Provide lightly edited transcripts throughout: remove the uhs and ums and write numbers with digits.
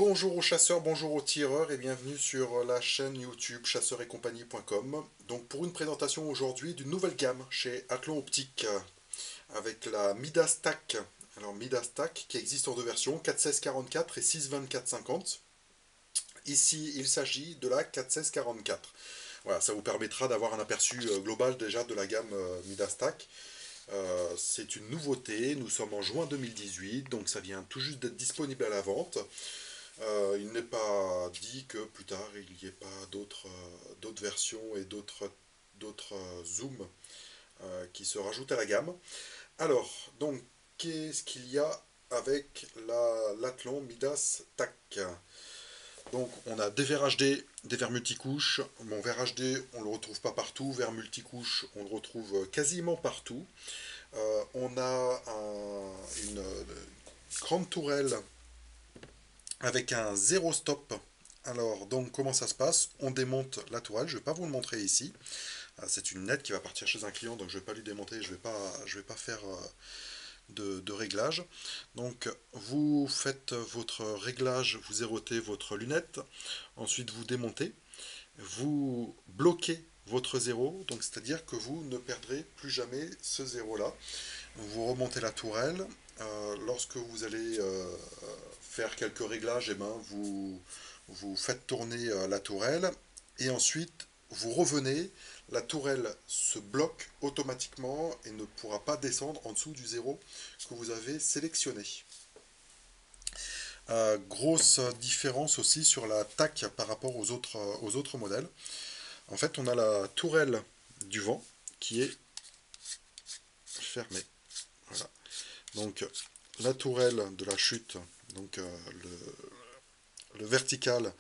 Bonjour aux chasseurs, bonjour aux tireurs et bienvenue sur la chaîne YouTube chasseretcompagnie.com. Donc pour une présentation aujourd'hui d'une nouvelle gamme chez Athlon Optique avec la Midas TAC. Alors Midas TAC qui existe en deux versions, 416-44 et 624-50. Ici il s'agit de la 416-44. Voilà, ça vous permettra d'avoir un aperçu global déjà de la gamme Midas TAC. C'est une nouveauté, nous sommes en juin 2018, donc ça vient tout juste d'être disponible à la vente. Il n'est pas dit que plus tard il n'y ait pas d'autres versions et d'autres zooms qui se rajoutent à la gamme. Alors, donc, qu'est-ce qu'il y a avec l'Athlon Midas TAC? Donc, on a des verres HD, des verres multicouches. Bon, verre HD, on ne le retrouve pas partout. Verre multicouche, on le retrouve quasiment partout. On a une grande tourelle avec un zéro stop. Alors, donc, comment ça se passe? On démonte la tourelle, je ne vais pas vous le montrer ici. C'est une nette qui va partir chez un client, donc je ne vais pas lui démonter, je vais pas faire de réglage. Donc, vous faites votre réglage, vous zérotez votre lunette, ensuite vous démontez, vous bloquez votre zéro, donc c'est-à-dire que vous ne perdrez plus jamais ce zéro-là. Vous remontez la tourelle. Lorsque vous allez faire quelques réglages, et ben, vous faites tourner la tourelle et ensuite vous revenez. La tourelle se bloque automatiquement et ne pourra pas descendre en dessous du zéro que vous avez sélectionné. Grosse différence aussi sur la TAC par rapport aux autres modèles. En fait, on a la tourelle du vent qui est fermée. Voilà. Donc la tourelle de la chute, donc le vertical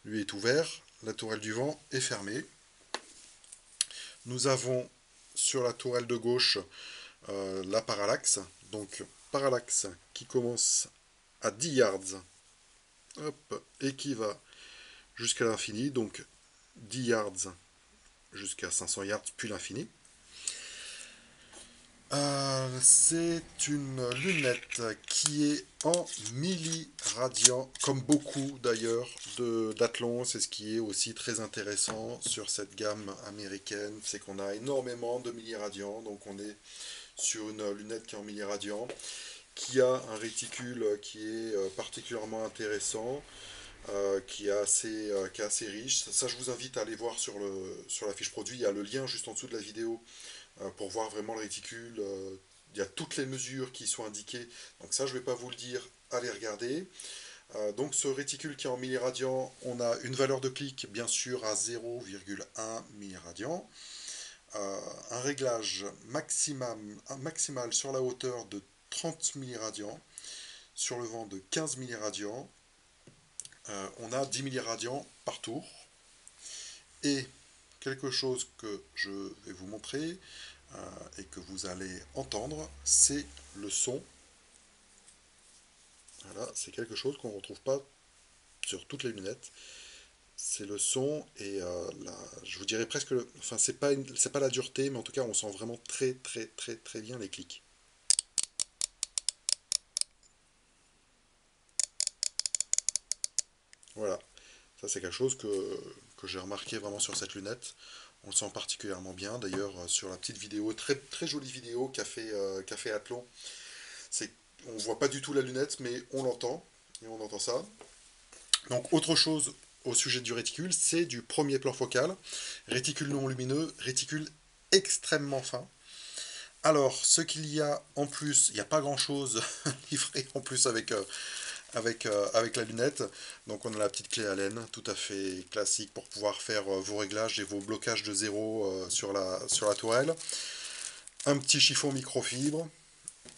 lui est ouvert, la tourelle du vent est fermée. Nous avons sur la tourelle de gauche la parallaxe, donc parallaxe qui commence à 10 yards, hop, et qui va jusqu'à l'infini, donc 10 yards jusqu'à 500 yards puis l'infini. C'est une lunette qui est en milliradian, comme beaucoup d'ailleurs d'Athlon. C'est ce qui est aussi très intéressant sur cette gamme américaine, c'est qu'on a énormément de milliradians. Donc on est sur une lunette qui est en milliradian, qui a un réticule qui est particulièrement intéressant, qui est assez riche. Ça, je vous invite à aller voir sur la fiche produit. Il y a le lien juste en dessous de la vidéo pour voir vraiment le réticule. Il y a toutes les mesures qui sont indiquées. Donc ça, je ne vais pas vous le dire, allez regarder. Donc ce réticule qui est en milliradian, on a une valeur de clic bien sûr à 0,1 milliradian. Un réglage maximal sur la hauteur de 30 milliradians, sur le vent de 15 milliradians. On a 10 milliradians par tour. Et quelque chose que je vais vous montrer, et que vous allez entendre, c'est le son. Voilà, c'est quelque chose qu'on ne retrouve pas sur toutes les lunettes. C'est le son et je vous dirais presque, enfin c'est pas la dureté, mais en tout cas on sent vraiment très bien les clics. Voilà, ça c'est quelque chose que j'ai remarqué vraiment sur cette lunette. On le sent particulièrement bien. D'ailleurs sur la petite vidéo, très jolie vidéo qu'a fait Athlon, c'est on voit pas du tout la lunette, mais on l'entend et on entend ça. Donc autre chose au sujet du réticule, c'est du premier plan focal. Réticule non lumineux, réticule extrêmement fin. Alors, ce qu'il y a en plus, il n'y a pas grand-chose livré en plus avec la lunette. Donc on a la petite clé Allen, tout à fait classique pour pouvoir faire vos réglages et vos blocages de zéro sur la tourelle. Un petit chiffon microfibre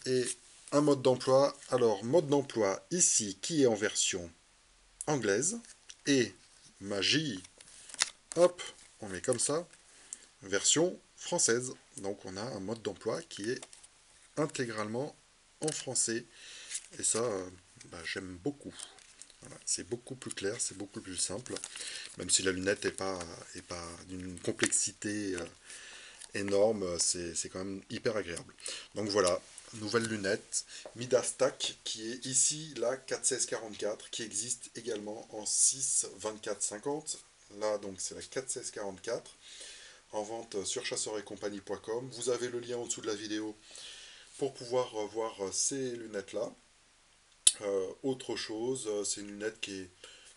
et un mode d'emploi. Alors, mode d'emploi ici qui est en version anglaise et magie, hop, on met comme ça, version française. Donc on a un mode d'emploi qui est intégralement en français et ça, j'aime beaucoup. Voilà, c'est beaucoup plus clair, c'est beaucoup plus simple, même si la lunette est pas d'une complexité énorme, c'est quand même hyper agréable. Donc voilà, nouvelle lunette, Midas TAC, qui est ici la 416-44, qui existe également en 6-24-50. Là, donc, c'est la 416-44, en vente sur chasseretcompagnie.com. Vous avez le lien en dessous de la vidéo pour pouvoir voir ces lunettes-là. Autre chose, c'est une lunette qui est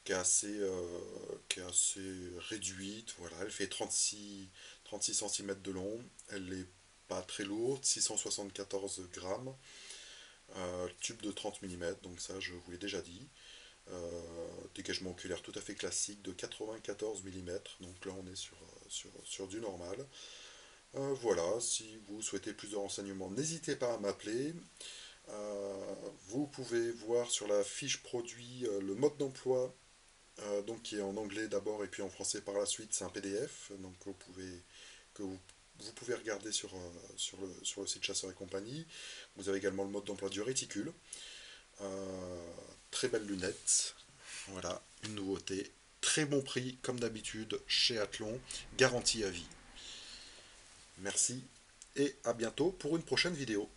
qui est assez réduite. Voilà, elle fait 36 cm de long. Elle n'est pas très lourde, 674 grammes. Tube de 30 mm, donc ça je vous l'ai déjà dit. Dégagement oculaire tout à fait classique de 94 mm, donc là on est sur du normal. Voilà, si vous souhaitez plus de renseignements, n'hésitez pas à m'appeler. Vous pouvez voir sur la fiche produit le mode d'emploi, donc qui est en anglais d'abord et puis en français par la suite. C'est un PDF, donc que vous pouvez regarder sur le site Chasseur et compagnie. Vous avez également le mode d'emploi du réticule. Très belle lunette. Voilà, une nouveauté. Très bon prix, comme d'habitude, chez Athlon. Garantie à vie. Merci et à bientôt pour une prochaine vidéo.